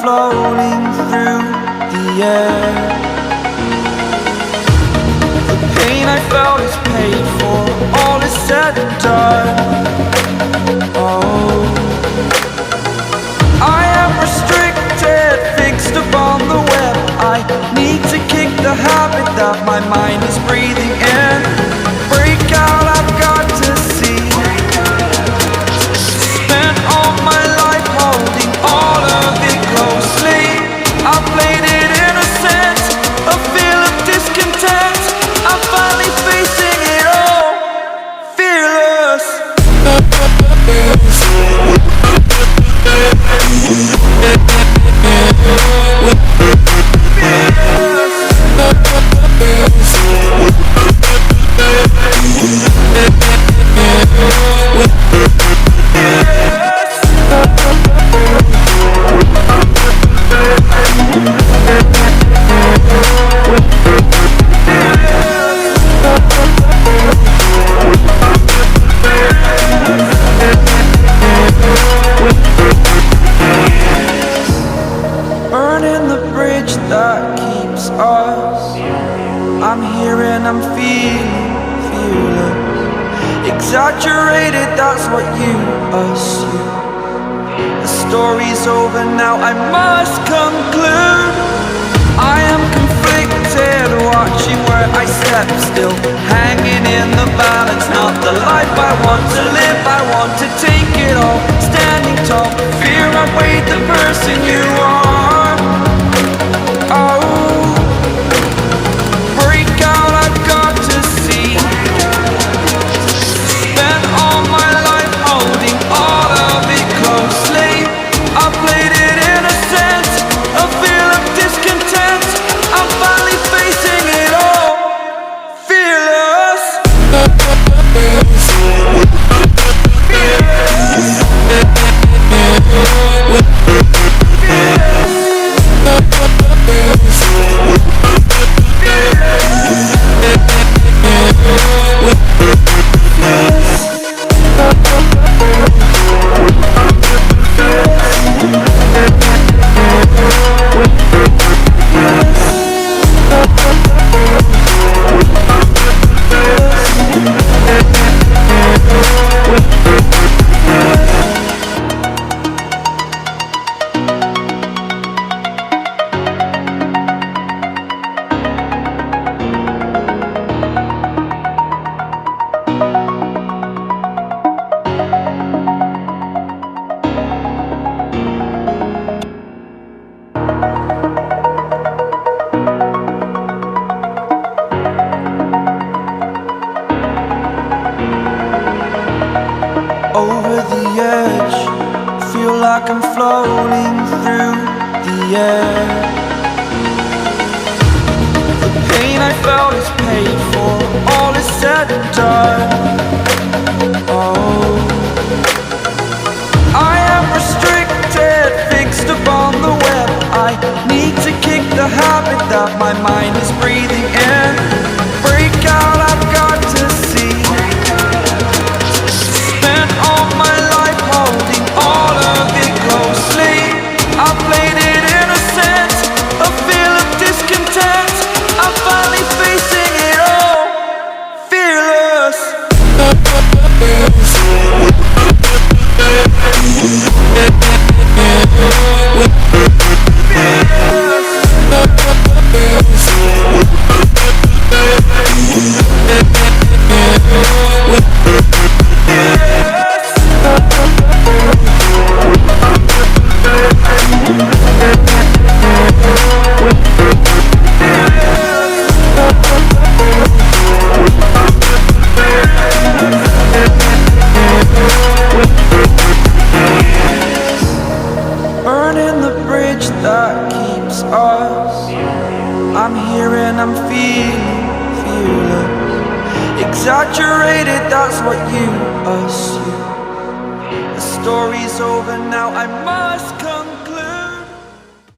floating through the air. The pain I felt is paid for, all is said and done. Oh, I am restricted, fixed upon the web. I need to kick the habit that my mind is breathing in. Break out, I've got to see. Spent all my life holding all of it closely. I played it innocent, a feel of discontent. I'm finally facing it all, fearless. Burning the bridge that keeps us. I'm here and I'm feeling fearless. Exaggerated, that's what you assume. The story's over now, I must conclude. I am conflicted, watching where I step still, hanging in the balance. Not the life I want to live, I want to take it all. Standing tall, fear outweighed the person you are. Oh, break out, I've got to see. Spent all my life holding all of it closely. I played it innocent, a feel of discontent. I'm finally facing it all, fearless. Over the edge, feel like I'm floating through the air. The pain I felt is paid for, all is said and done. Oh, I am restricted, fixed upon the web. I need to kick the habit that my mind is breathing in. Break out, I've got to see. Spent all my life holding all of it closely. I played it innocent, a feel of discontent. I'm finally facing it all, fearless. Burning the bridge that keeps us. I'm here and I'm feeling fearless. Exaggerated, that's what you assume. The story's over now, I must